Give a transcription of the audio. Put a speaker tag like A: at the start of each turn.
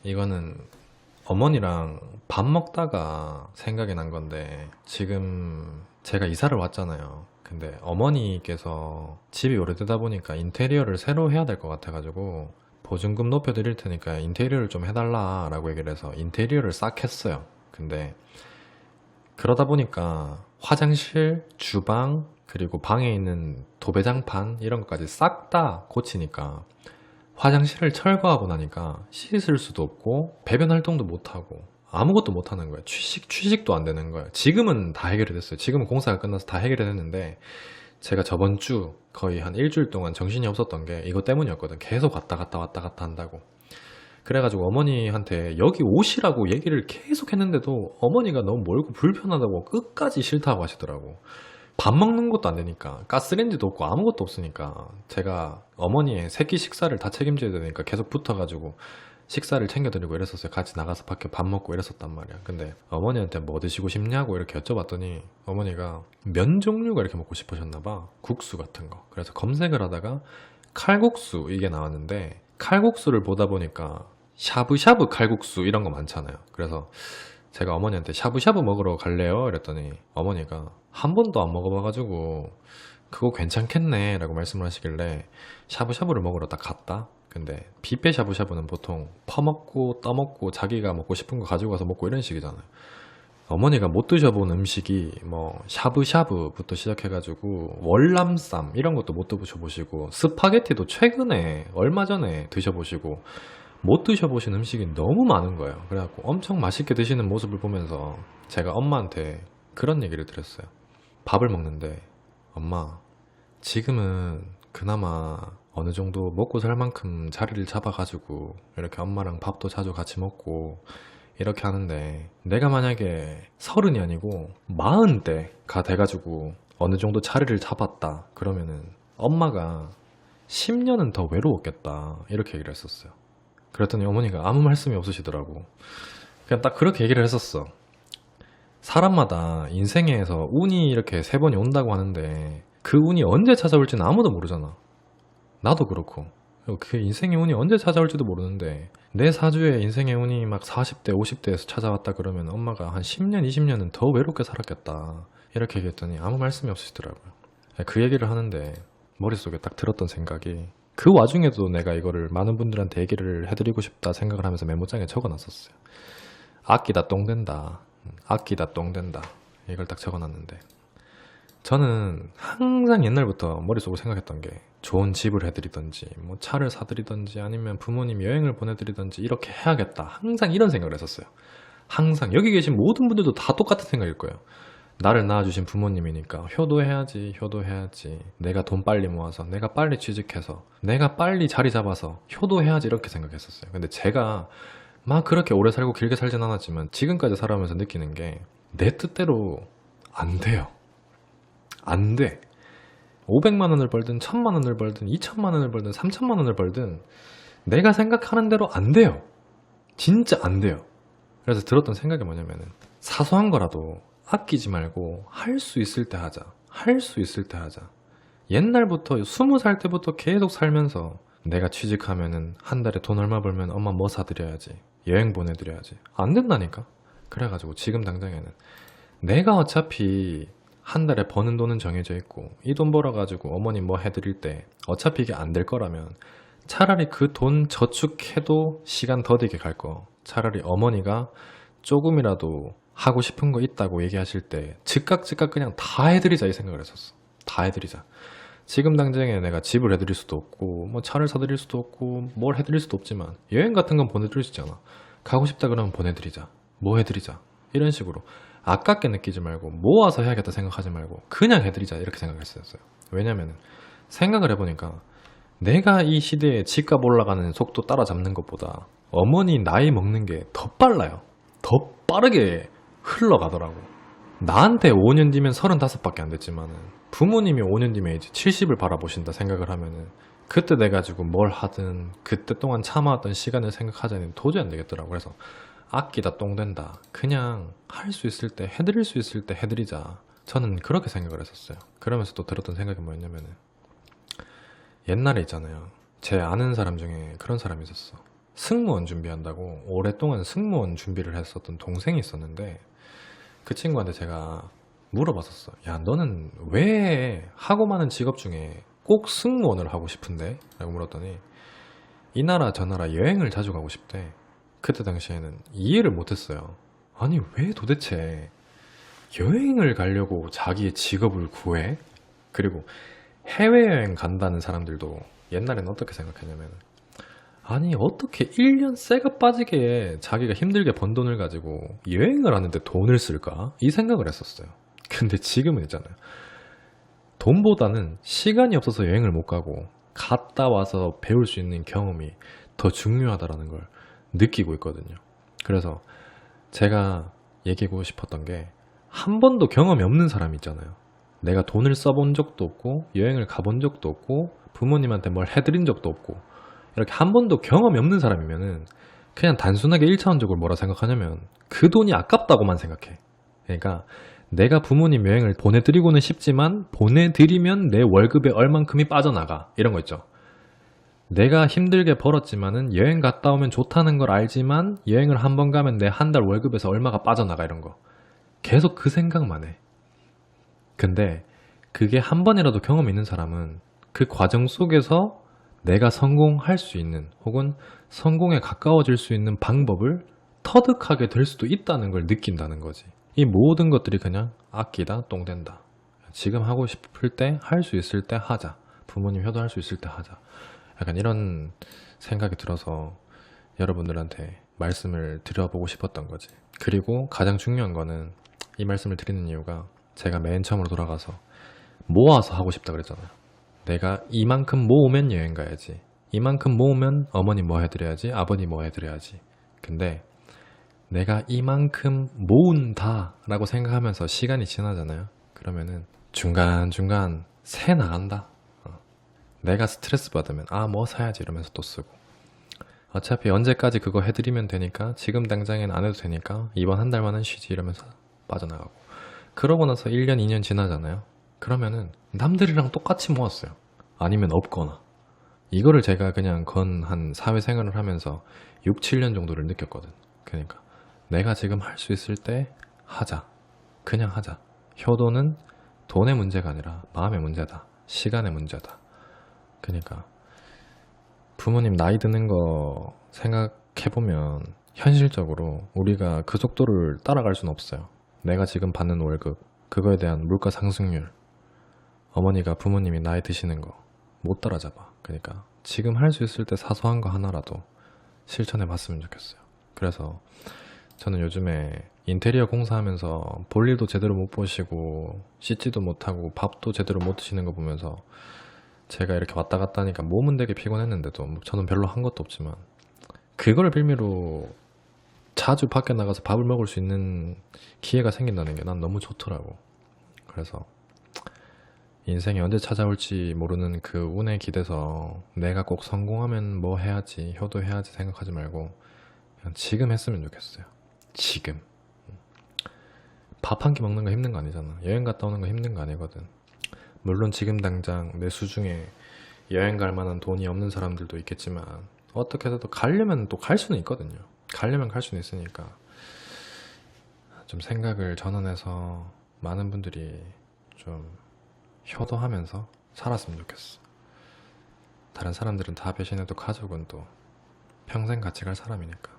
A: 이거는 어머니랑 밥 먹다가 생각이 난 건데, 지금 제가 이사를 왔잖아요. 근데 어머니께서 집이 오래되다 보니까 인테리어를 새로 해야 될 것 같아가지고 보증금 높여드릴 테니까 인테리어를 좀 해달라라고 얘기를 해서 인테리어를 싹 했어요. 근데 그러다 보니까 화장실, 주방, 그리고 방에 있는 도배장판 이런 것까지 싹 다 고치니까 화장실을 철거하고 나니까 씻을 수도 없고 배변 활동도 못하고 아무것도 못하는 거예요. 취식도 안 되는 거예요. 지금은 다 해결이 됐어요. 지금은 공사가 끝나서 다 해결이 됐는데, 제가 저번 주 거의 한 일주일 동안 정신이 없었던 게 이거 때문이었거든. 계속 왔다 갔다 왔다 갔다 한다고. 그래가지고 어머니한테 여기 오시라고 얘기를 계속 했는데도 어머니가 너무 멀고 불편하다고 끝까지 싫다고 하시더라고. 밥 먹는 것도 안 되니까, 가스레인지도 없고 아무것도 없으니까 제가 어머니의 새끼 식사를 다 책임져야 되니까 계속 붙어가지고 식사를 챙겨드리고 이랬었어요. 같이 나가서 밖에 밥 먹고 이랬었단 말이야. 근데 어머니한테 뭐 드시고 싶냐고 이렇게 여쭤봤더니 어머니가 면 종류가 이렇게 먹고 싶으셨나봐. 국수 같은 거. 그래서 검색을 하다가 칼국수 이게 나왔는데, 칼국수를 보다 보니까 샤브샤브 칼국수 이런 거 많잖아요. 그래서 제가 어머니한테 샤브샤브 먹으러 갈래요? 이랬더니 어머니가 한 번도 안 먹어봐가지고 그거 괜찮겠네 라고 말씀을 하시길래 샤브샤브를 먹으러 딱 갔다. 근데 뷔페 샤브샤브는 보통 퍼먹고 떠먹고 자기가 먹고 싶은 거 가지고 가서 먹고 이런 식이잖아요. 어머니가 못 드셔본 음식이 뭐 샤브샤브부터 시작해가지고 월남쌈 이런 것도 못 드셔보시고, 스파게티도 최근에 얼마 전에 드셔보시고, 못 드셔보신 음식이 너무 많은 거예요. 그래갖고 엄청 맛있게 드시는 모습을 보면서 제가 엄마한테 그런 얘기를 드렸어요. 밥을 먹는데, 엄마, 지금은 그나마 어느 정도 먹고 살 만큼 자리를 잡아가지고 이렇게 엄마랑 밥도 자주 같이 먹고 이렇게 하는데, 내가 만약에 30이 아니고 40대가 돼가지고 어느 정도 자리를 잡았다 그러면은 엄마가 10년은 더 외로웠겠다 이렇게 얘기를 했었어요. 그랬더니 어머니가 아무 말씀이 없으시더라고. 그냥 딱 그렇게 얘기를 했었어. 사람마다 인생에서 운이 이렇게 3번이 온다고 하는데 그 운이 언제 찾아올지는 아무도 모르잖아. 나도 그렇고. 그 인생의 운이 언제 찾아올지도 모르는데 내 사주에 인생의 운이 막 40대, 50대에서 찾아왔다 그러면 엄마가 한 10년, 20년은 더 외롭게 살았겠다. 이렇게 얘기했더니 아무 말씀이 없으시더라고요. 그 얘기를 하는데 머릿속에 딱 들었던 생각이, 그 와중에도 내가 이거를 많은 분들한테 얘기를 해드리고 싶다 생각을 하면서 메모장에 적어놨었어요. 아끼다 똥된다. 아끼다 똥된다. 이걸 딱 적어놨는데, 저는 항상 옛날부터 머릿속으로 생각했던 게 좋은 집을 해드리던지 뭐 차를 사드리던지 아니면 부모님 여행을 보내드리던지 이렇게 해야겠다. 항상 이런 생각을 했었어요. 항상 여기 계신 모든 분들도 다 똑같은 생각일 거예요. 나를 낳아주신 부모님이니까 효도해야지, 효도해야지. 내가 돈 빨리 모아서, 내가 빨리 취직해서, 내가 빨리 자리 잡아서 효도해야지 이렇게 생각했었어요. 근데 제가 막 그렇게 오래 살고 길게 살진 않았지만 지금까지 살아오면서 느끼는 게 내 뜻대로 안 돼요. 안 돼. 500만 원을 벌든 1000만 원을 벌든 2000만 원을 벌든 3000만 원을 벌든 내가 생각하는 대로 안 돼요. 진짜 안 돼요. 그래서 들었던 생각이 뭐냐면은, 사소한 거라도 아끼지 말고 할 수 있을 때 하자. 할 수 있을 때 하자. 옛날부터 20살 때부터 계속 살면서 내가 취직하면은 한 달에 돈 얼마 벌면 엄마 뭐 사드려야지, 여행 보내드려야지. 안 된다니까. 그래가지고 지금 당장에는 내가 어차피 한 달에 버는 돈은 정해져 있고 이 돈 벌어가지고 어머니 뭐 해드릴 때 어차피 이게 안 될 거라면 차라리 그 돈 저축해도 시간 더디게 갈 거, 차라리 어머니가 조금이라도 하고 싶은 거 있다고 얘기하실 때 즉각 그냥 다 해드리자 이 생각을 했었어. 다 해드리자. 지금 당장에 내가 집을 해드릴 수도 없고 뭐 차를 사드릴 수도 없고 뭘 해드릴 수도 없지만 여행 같은 건 보내드릴 수 있잖아. 가고 싶다 그러면 보내드리자. 뭐 해드리자. 이런 식으로 아깝게 느끼지 말고 모아서 해야겠다 생각하지 말고 그냥 해드리자 이렇게 생각했었어요. 왜냐면은 생각을 해보니까 내가 이 시대에 집값 올라가는 속도 따라잡는 것보다 어머니 나이 먹는 게 더 빨라요. 더 빠르게 흘러가더라고. 나한테 5년 뒤면 35밖에 안 됐지만은 부모님이 5년 뒤면 이제 70을 바라보신다 생각을 하면은 그때 돼가지고 뭘 하든 그때 동안 참아왔던 시간을 생각하자니 도저히 안 되겠더라고. 그래서 아끼다 똥된다. 그냥 할 수 있을 때 해드릴 수 있을 때 해드리자. 저는 그렇게 생각을 했었어요. 그러면서 또 들었던 생각이 뭐였냐면은, 옛날에 있잖아요, 제 아는 사람 중에 그런 사람이 있었어. 승무원 준비한다고 오랫동안 승무원 준비를 했었던 동생이 있었는데 그 친구한테 제가 물어봤었어. 야, 너는 왜 하고 많은 직업 중에 꼭 승무원을 하고 싶은데? 라고 물었더니 이 나라 저 나라 여행을 자주 가고 싶대. 그때 당시에는 이해를 못했어요. 아니, 왜 도대체 여행을 가려고 자기의 직업을 구해? 그리고 해외여행 간다는 사람들도 옛날에는 어떻게 생각했냐면, 아니, 어떻게 1년 쇠가 빠지게 자기가 힘들게 번 돈을 가지고 여행을 하는데 돈을 쓸까? 이 생각을 했었어요. 근데 지금은 있잖아요. 돈보다는 시간이 없어서 여행을 못 가고 갔다 와서 배울 수 있는 경험이 더 중요하다라는 걸 느끼고 있거든요. 그래서 제가 얘기하고 싶었던 게, 한 번도 경험이 없는 사람이 있잖아요. 내가 돈을 써본 적도 없고 여행을 가본 적도 없고 부모님한테 뭘 해드린 적도 없고 이렇게 한 번도 경험이 없는 사람이면은 그냥 단순하게 1차원적으로 뭐라 생각하냐면 그 돈이 아깝다고만 생각해. 그러니까 내가 부모님 여행을 보내드리고는 싶지만 보내드리면 내 월급의 얼만큼이 빠져나가, 이런 거 있죠. 내가 힘들게 벌었지만은 여행 갔다 오면 좋다는 걸 알지만 여행을 한 번 가면 내 한 달 월급에서 얼마가 빠져나가, 이런 거 계속 그 생각만 해. 근데 그게 한 번이라도 경험이 있는 사람은 그 과정 속에서 내가 성공할 수 있는 혹은 성공에 가까워질 수 있는 방법을 터득하게 될 수도 있다는 걸 느낀다는 거지. 이 모든 것들이 그냥 아끼다 똥 된다. 지금 하고 싶을 때, 할 수 있을 때 하자. 부모님 효도할 수 있을 때 하자. 약간 이런 생각이 들어서 여러분들한테 말씀을 드려보고 싶었던 거지. 그리고 가장 중요한 거는, 이 말씀을 드리는 이유가 제가 맨 처음으로 돌아가서 모아서 하고 싶다 그랬잖아요. 내가 이만큼 모으면 여행 가야지, 이만큼 모으면 어머니 뭐 해드려야지, 아버님 뭐 해드려야지. 근데 내가 이만큼 모은다 라고 생각하면서 시간이 지나잖아요. 그러면은 중간중간 새 나간다. 내가 스트레스 받으면 뭐 사야지 이러면서 또 쓰고, 어차피 언제까지 그거 해드리면 되니까 지금 당장엔 안 해도 되니까 이번 한 달만은 쉬지 이러면서 빠져나가고, 그러고 나서 1년 2년 지나잖아요. 그러면은 남들이랑 똑같이 모았어요. 아니면 없거나. 이거를 제가 그냥 한 사회생활을 하면서 6, 7년 정도를 느꼈거든. 그러니까 내가 지금 할 수 있을 때 하자. 그냥 하자. 효도는 돈의 문제가 아니라 마음의 문제다. 시간의 문제다. 그러니까 부모님 나이 드는 거 생각해보면 현실적으로 우리가 그 속도를 따라갈 수는 없어요. 내가 지금 받는 월급, 그거에 대한 물가 상승률, 어머니가 부모님이 나이 드시는 거 못 따라잡아. 그러니까 지금 할 수 있을 때 사소한 거 하나라도 실천해 봤으면 좋겠어요. 그래서 저는 요즘에 인테리어 공사하면서 볼일도 제대로 못 보시고 씻지도 못하고 밥도 제대로 못 드시는 거 보면서 제가 이렇게 왔다 갔다 하니까 몸은 되게 피곤했는데도 저는 별로 한 것도 없지만 그걸 빌미로 자주 밖에 나가서 밥을 먹을 수 있는 기회가 생긴다는 게 난 너무 좋더라고. 그래서 인생이 언제 찾아올지 모르는 그 운에 기대서 내가 꼭 성공하면 뭐 해야지, 효도해야지 생각하지 말고 그냥 지금 했으면 좋겠어요. 지금. 밥 한 끼 먹는 거 힘든 거 아니잖아. 여행 갔다 오는 거 힘든 거 아니거든. 물론 지금 당장 내 수중에 여행 갈 만한 돈이 없는 사람들도 있겠지만 어떻게 해서도 가려면 또 갈 수는 있거든요. 가려면 갈 수는 있으니까 좀 생각을 전환해서 많은 분들이 좀 효도하면서 살았으면 좋겠어. 다른 사람들은 다 배신해도 가족은 또 평생 같이 갈 사람이니까.